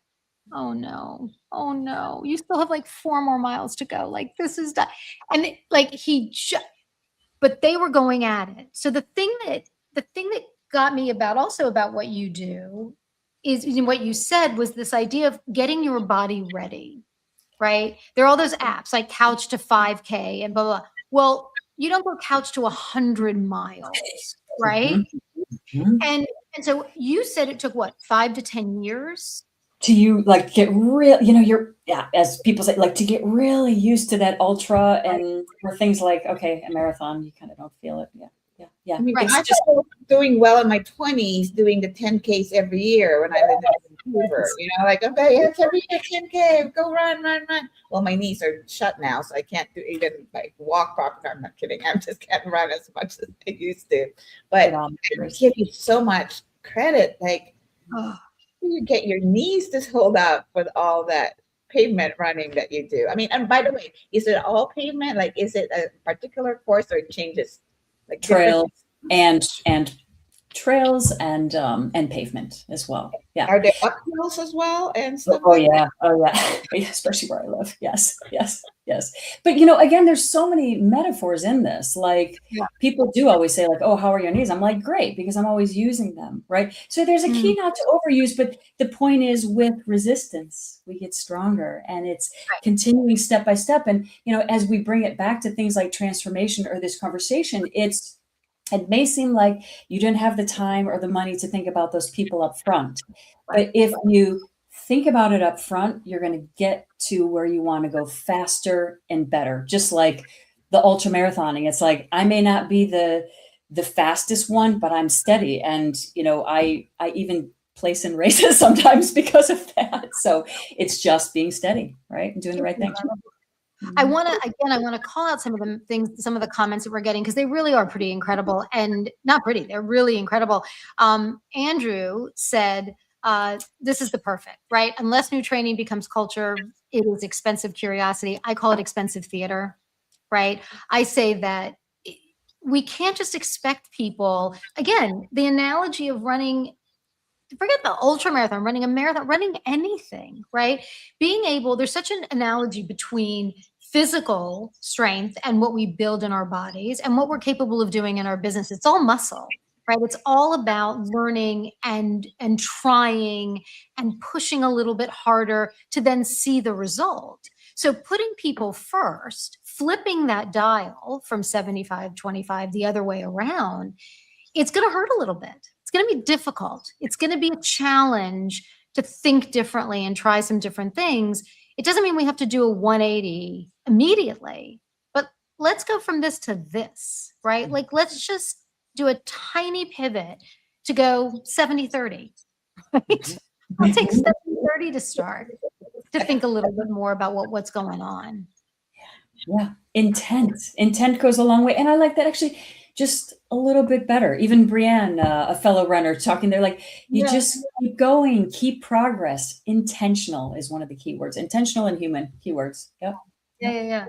oh no, you still have like 4 more miles to go. Like this is done. And like but they were going at it. So the thing that got me about what you do is what you said was this idea of getting your body ready, right? There are all those apps like Couch to 5K and blah, blah, blah. Well, you don't go Couch to 100 miles, right? Mhm. And so you said it took what, 5 to 10 years? To you like get real, as people say, like to get really used to that ultra, and for things like, okay, a marathon, you kind of don't feel it. Yeah. I mean, Right. I was doing well in my 20s, doing the 10Ks every year when I lived in Vancouver. Like, okay, it's every year 10K, go run. Well, my knees are shut now, so I can't even like walk properly. I'm not kidding. I just can't run as much as I used to. But I give you so much credit. Like, you get your knees to hold up with all that pavement running that you do. I mean, and by the way, is it all pavement? Like, is it a particular course or it changes? Like trails and trails and pavement as well. Yeah. Are there uphills as well and stuff? Oh yeah. Especially where I live. Yes. But again, there's so many metaphors in this. Like people do always say like, oh, how are your knees? I'm like, great, because I'm always using them. Right. So there's a key not to overuse, but the point is with resistance, we get stronger, and it's continuing step by step. And, as we bring it back to things like transformation or this conversation, it may seem like you didn't have the time or the money to think about those people up front. But if you think about it up front, you're going to get to where you want to go faster and better. Just like the ultra marathoning. It's like, I may not be the fastest one, but I'm steady. And, I even place in races sometimes because of that. So it's just being steady, right? And doing the right thing. I want to call out some of the comments that we're getting, because they really are pretty incredible, and not pretty, they're really incredible. Andrew said, this is the perfect, right? Unless new training becomes culture, it is expensive curiosity. I call it expensive theater, right? I say that we can't just expect people, again, the analogy of forget the ultra marathon, running a marathon, running anything, right? There's such an analogy between physical strength and what we build in our bodies and what we're capable of doing in our business. It's all muscle, right? It's all about learning and trying and pushing a little bit harder to then see the result. So putting people first, flipping that dial from 75-25 the other way around, it's going to hurt a little bit. It's going to be difficult. It's going to be a challenge to think differently and try some different things. It doesn't mean we have to do a 180 immediately, but let's go from this to this, right? Like, let's just do a tiny pivot to go 70-30, right? It'll take 70-30 to start, to think a little bit more about what's going on. Yeah. Intent goes a long way. And I like that, actually, just a little bit better. Even Brienne, a fellow runner, talking there, like, you just keep going, keep progress. Intentional is one of the keywords. Intentional and human keywords. Yep. Yeah.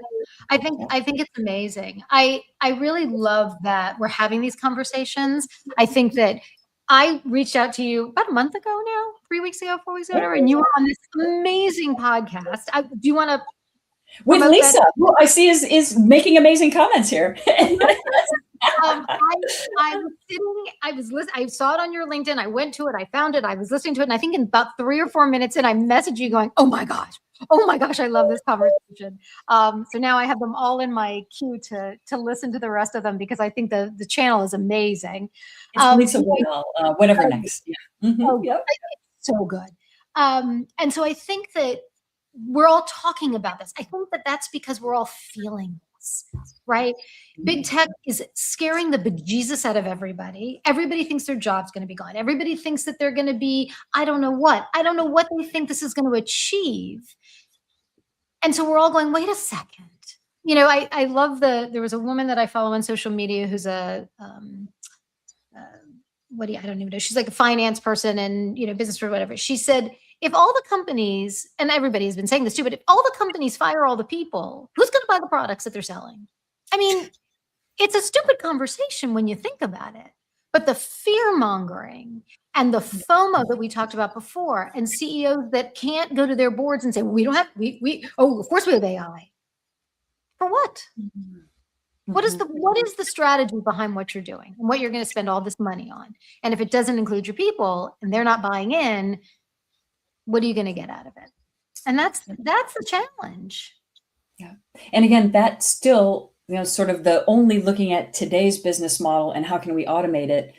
I think it's amazing. I really love that we're having these conversations. I think that I reached out to you about a month ago now, 3 weeks ago, 4 weeks ago, whatever, and you were on this amazing podcast. Do you want to? With Lisa, who I see is making amazing comments here. I saw it on your LinkedIn. I went to it. I found it. I was listening to it. And I think in about 3 or 4 minutes, and I messaged you going, oh my gosh, I love this conversation. So now I have them all in my queue to listen to the rest of them, because I think the channel is amazing. Lisa, whatever next. Yeah. Mm-hmm. Yep. It's so good. And so I think that we're all talking about this. I think that that's because we're all feeling this. this, right? Big tech is scaring the bejesus out of everybody. Everybody thinks their job's going to be gone. Everybody thinks that they're going to be, I don't know what they think this is going to achieve. And so we're all going, wait a second. You know, I love there was a woman that I follow on social media who's I don't even know. She's like a finance person and, you know, business or whatever. She said, if all the companies, and everybody has been saying this too, but if all the companies fire all the people, who's going to buy the products that they're selling? I mean, it's a stupid conversation when you think about it, but the fear mongering and the FOMO that we talked about before, and CEOs that can't go to their boards and say, we don't have, of course we have AI. For what? What is the strategy behind what you're doing and what you're going to spend all this money on? And if it doesn't include your people and they're not buying in, what are you going to get out of it? And that's the challenge. Yeah. And again, that's still, you know, sort of the only looking at today's business model and how can we automate it.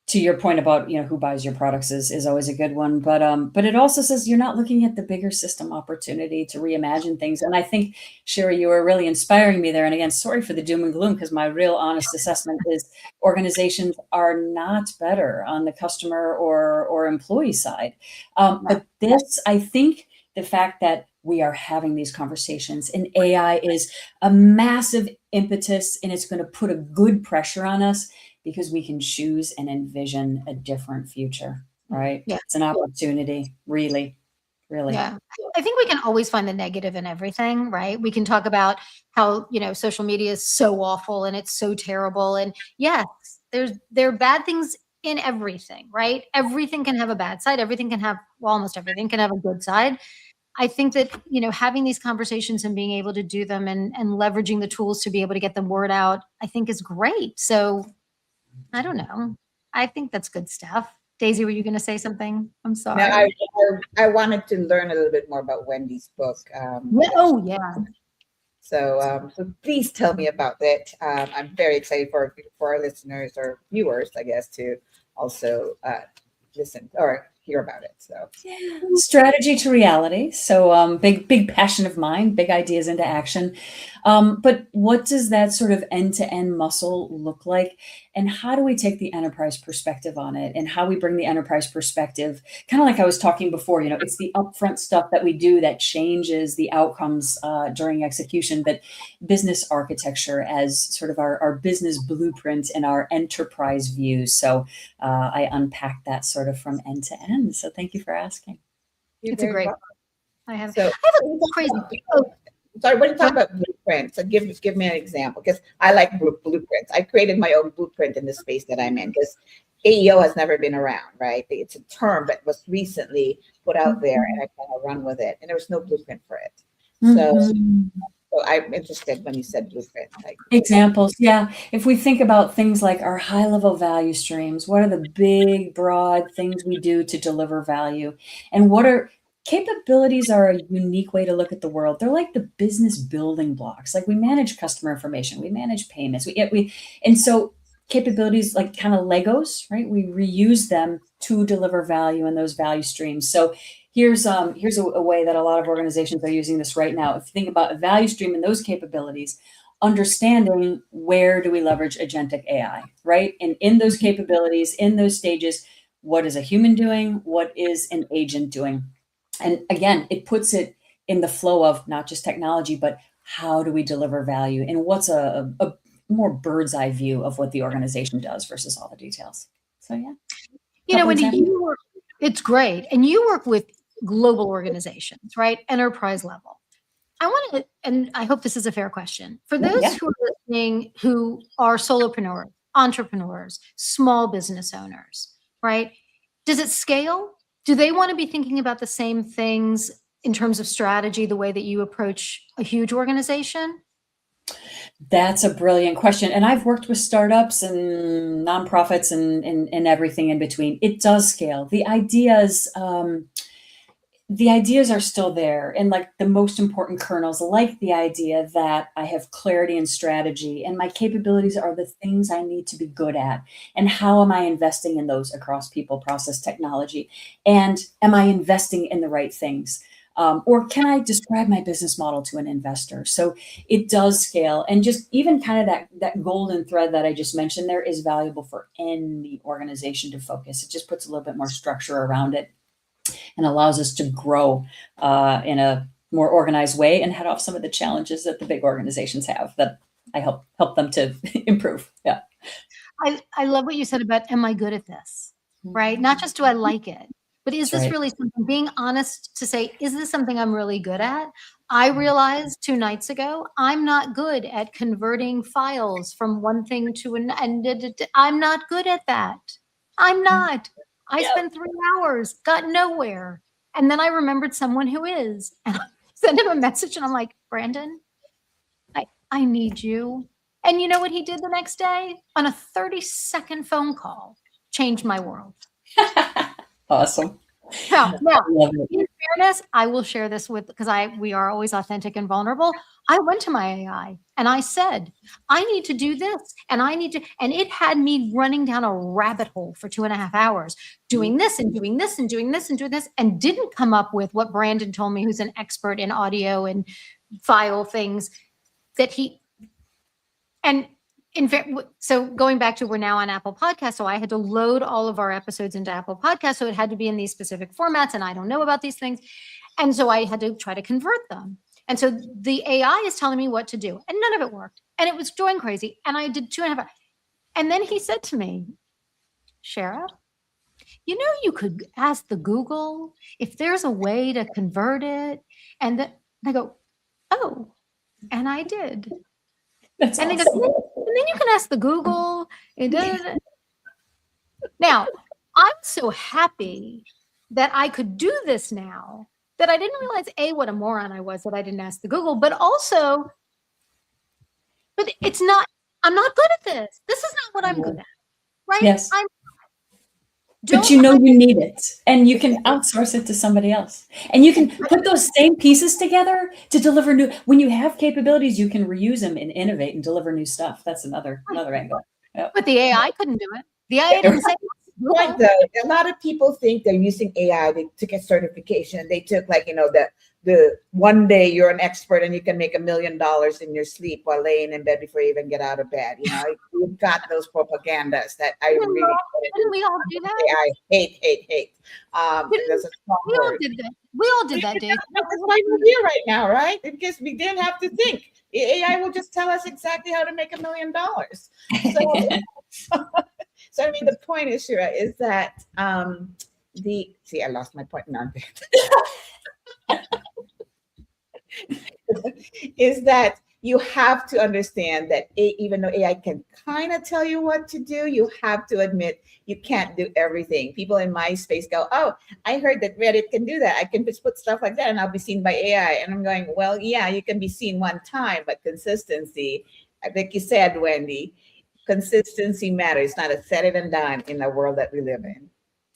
To your point about, you know, who buys your products is always a good one. But it also says you're not looking at the bigger system opportunity to reimagine things. And I think, Sherry, you were really inspiring me there. And again, sorry for the doom and gloom, because my real honest assessment is organizations are not better on the customer or employee side. But this, I think the fact that we are having these conversations and AI is a massive impetus, and it's going to put a good pressure on us, because we can choose and envision a different future, right? Yeah. It's an opportunity, really. Yeah. I think we can always find the negative in everything, right? We can talk about how, you know, social media is so awful and it's so terrible. And yes, there are bad things in everything, right? Everything can have a bad side. Almost everything can have a good side. I think that, you know, having these conversations and being able to do them and leveraging the tools to be able to get the word out, I think is great. So I don't know. I think that's good stuff. Daisy, were you going to say something? I'm sorry. Now, I wanted to learn a little bit more about Whynde's book. Yeah. So please tell me about it. I'm very excited for our listeners or viewers, I guess, to also listen or hear about it. So strategy to reality. So big passion of mine, big ideas into action. But what does that sort of end-to-end muscle look like? And how do we take the enterprise perspective on it, and how we bring the enterprise perspective, kind of like I was talking before, you know, it's the upfront stuff that we do that changes the outcomes during execution, but business architecture as sort of our business blueprint and our enterprise views. So I unpacked that sort of from end to end. So thank you for asking. It's a great book. I have a crazy. Sorry, when you talk about blueprints, so give me an example, because I like blueprints. I created my own blueprint in the space that I'm in, because AEO has never been around, right? It's a term that was recently put out there, and I kind of run with it, and there was no blueprint for it. So I'm interested when you said blueprint. Examples, yeah. If we think about things like our high-level value streams, what are the big, broad things we do to deliver value, and what are capabilities are a unique way to look at the world. They're like the business building blocks. Like we manage customer information, we manage payments, and so capabilities like kind of Legos, right? We reuse them to deliver value in those value streams. So here's a way that a lot of organizations are using this right now. If you think about a value stream and those capabilities, understanding where do we leverage agentic AI, right? And in those capabilities, in those stages, what is a human doing? What is an agent doing? And again, it puts it in the flow of not just technology, but how do we deliver value? And what's a more bird's eye view of what the organization does versus all the details. So yeah. You know, Whynde, it's great. And you work with global organizations, right? Enterprise level. I want to, and I hope this is a fair question. For those who are listening who are solopreneurs, entrepreneurs, small business owners, right? Does it scale? Do they want to be thinking about the same things in terms of strategy, the way that you approach a huge organization? That's a brilliant question. And I've worked with startups and nonprofits and everything in between. It does scale. The ideas are still there. And like the most important kernels, like the idea that I have clarity and strategy and my capabilities are the things I need to be good at. And how am I investing in those across people, process, technology? And am I investing in the right things? Or can I describe my business model to an investor? So it does scale. And just even kind of that golden thread that I just mentioned there is valuable for any organization to focus. It just puts a little bit more structure around it and allows us to grow in a more organized way and head off some of the challenges that the big organizations have that I help them to improve. Yeah. I love what you said about, am I good at this? Right? Not just do I like it, but is That's this right. really something, being honest to say, is this something I'm really good at? I realized 2 nights ago, I'm not good at converting files from one thing to I'm not good at that. I'm not. I Yep. spent 3 hours, got nowhere. And then I remembered someone who is, and I sent him a message and I'm like, Brandon, I need you. And you know what he did the next day? On a 30-second phone call, changed my world. Awesome. Now, I love it. in fairness, I will share this with, because we are always authentic and vulnerable. I went to my AI and I said, I need to do this and I need to, and it had me running down a rabbit hole for 2.5 hours, doing this and doing this and doing this and doing this, and didn't come up with what Brandon told me, who's an expert in audio and file things, that he, and in fact, so going back to, we're now on Apple Podcasts, so I had to load all of our episodes into Apple Podcasts, so it had to be in these specific formats, and I don't know about these things, and so I had to try to convert them. And so the AI is telling me what to do, and none of it worked, and it was going crazy, and I did 2.5 hours. And then he said to me, Shara, you know, you could ask the Google if there's a way to convert it, and I go, oh, and I did. That's And awesome. and then you can ask the Google. It does. Now, I'm so happy that I could do this now, that I didn't realize, A, what a moron I was that I didn't ask the Google, but also, but it's not, I'm not good at this. This is not what I'm good at, right? Yes. Don't But you know you need it, and you can outsource it to somebody else. And you can put those same pieces together to deliver new. When you have capabilities, you can reuse them and innovate and deliver new stuff. That's another angle. Yep. But the AI couldn't do it. The AI didn't say, Point though, a lot of people think they're using AI to get certification. They took, like, you know, the one day you're an expert and you can make $1 million in your sleep while laying in bed before you even get out of bed. You know, you've got those propagandas that I didn't really we all do that? I hate. There's a strong We all word. did that. We all did that, Dave. That's why we're here right now, right? Because we didn't have to think. The AI will just tell us exactly how to make $1 million. So I mean, the point is, Shira, is that I lost my point now. Is that you have to understand that even though AI can kind of tell you what to do, you have to admit you can't do everything. People in my space go, oh, I heard that Reddit can do that. I can just put stuff like that and I'll be seen by AI. And I'm going, well, yeah, you can be seen one time, but consistency, like you said, Whynde, consistency matters. It's not a set it and done in the world that we live in.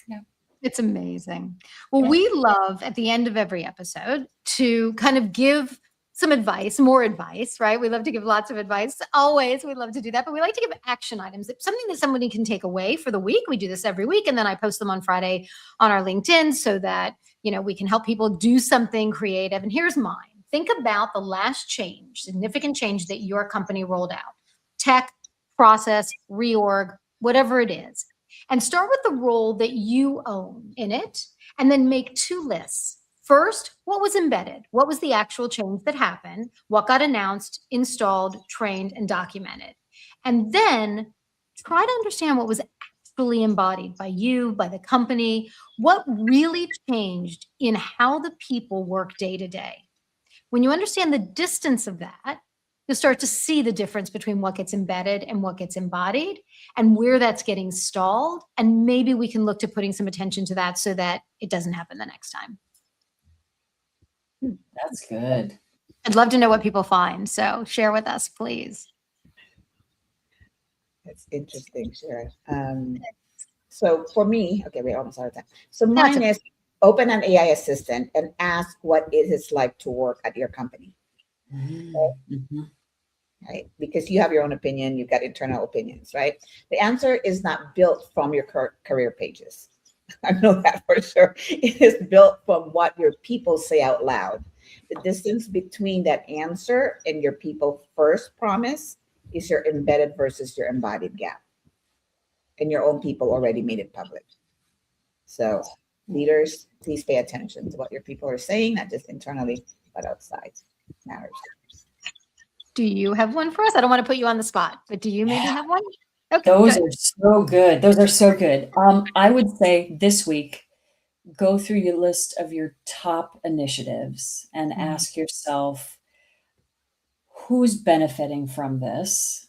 Yeah, it's amazing. Well, we love at the end of every episode to kind of give some advice, more advice, right? We love to give lots of advice. Always, we love to do that, but we like to give action items, something that somebody can take away for the week. We do this every week, and then I post them on Friday on our LinkedIn so that, you know, we can help people do something creative. And here's mine. Think about the last change, significant change that your company rolled out. Tech, process, reorg, whatever it is. And start with the role that you own in it, and then make 2 lists. First, what was embedded? What was the actual change that happened? What got announced, installed, trained, and documented? And then try to understand what was actually embodied by you, by the company, what really changed in how the people work day to day. When you understand the distance of that, you'll start to see the difference between what gets embedded and what gets embodied, and where that's getting stalled. And maybe we can look to putting some attention to that so that it doesn't happen the next time. That's good. I'd love to know what people find. So share with us, please. That's interesting, Shira. So for me, okay, we're almost out of time. So mine is open an AI assistant and ask what it is like to work at your company. Mm-hmm. Right? Because you have your own opinion, you've got internal opinions, right? The answer is not built from your career pages. I know that for sure. It is built from what your people say out loud. The distance between that answer and your people first promise is your embedded versus your embodied gap. And your own people already made it public. So leaders, please pay attention to what your people are saying, not just internally, but outside. Matters. Do you have one for us? I don't want to put you on the spot, but do you maybe have one? Okay, Those good. are so good. Those are so good. I would say this week, go through your list of your top initiatives and ask yourself, who's benefiting from this?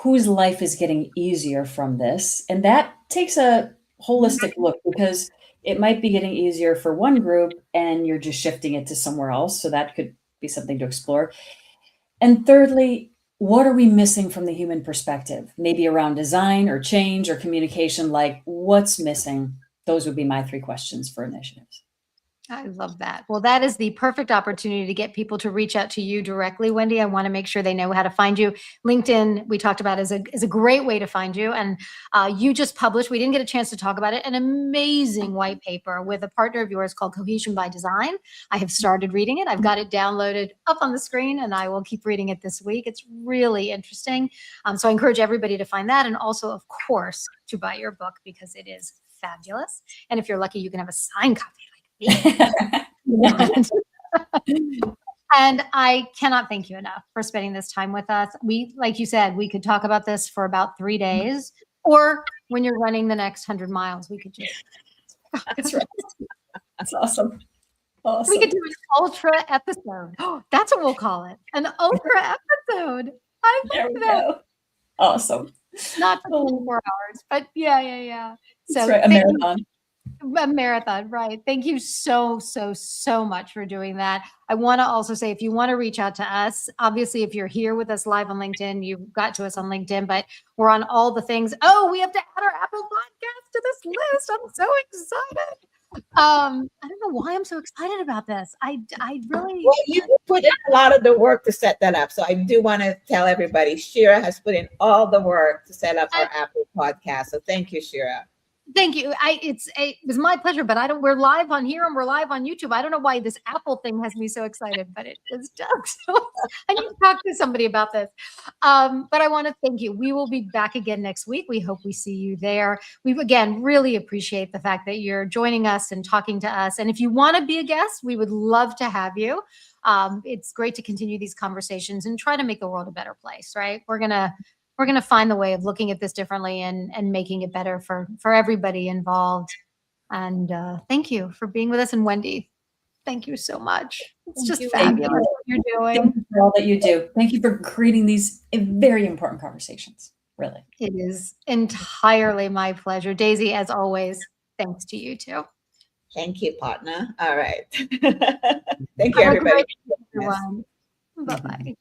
Whose life is getting easier from this? And that takes a holistic look, because it might be getting easier for one group and you're just shifting it to somewhere else. So that could be something to explore. And thirdly, what are we missing from the human perspective? Maybe around design or change or communication, like what's missing? Those would be my 3 questions for initiatives. I love that. Well, that is the perfect opportunity to get people to reach out to you directly, Whynde. I want to make sure they know how to find you. LinkedIn, we talked about, is a great way to find you. And you just published, we didn't get a chance to talk about it, an amazing white paper with a partner of yours called Cohesion by Design. I have started reading it. I've got it downloaded up on the screen, and I will keep reading it this week. It's really interesting. So I encourage everybody to find that. And also, of course, to buy your book, because it is fabulous. And if you're lucky, you can have a signed copy. And I cannot thank you enough for spending this time with us. We, like you said, we could talk about this for about 3 days, or when you're running the next 100 miles, we could just. That's right. That's awesome. Awesome. We could do an ultra episode. That's what we'll call it. An ultra episode. I There we love that. go. Awesome. Not for 24 hours, but yeah. So That's right. A marathon. A marathon, right. Thank you so much for doing that. I want to also say, if you want to reach out to us, obviously, if you're here with us live on LinkedIn, you got to us on LinkedIn, but we're on all the things. Oh, we have to add our Apple Podcast to this list. I'm so excited. I don't know why I'm so excited about this. I really. Well, you put in a lot of the work to set that up. So I do want to tell everybody, Shira has put in all the work to set up our Apple Podcast. So thank you, Shira. Thank you. It was my pleasure, but we're live on here and we're live on YouTube. I don't know why this Apple thing has me so excited, but it just does. So I need to talk to somebody about this. But I want to thank you. We will be back again next week. We hope we see you there. We, again, really appreciate the fact that you're joining us and talking to us. And if you want to be a guest, we would love to have you. It's great to continue these conversations and try to make the world a better place, right? We're going to find the way of looking at this differently and making it better for everybody involved. And thank you for being with us. And Whynde, thank you so much. It's just fabulous what you're doing. Thank you for all that you do. Thank you for creating these very important conversations, really. It is entirely my pleasure. Daisy, as always, thanks to you too. Thank you, partner. All right. Thank you, everybody. Bye-bye.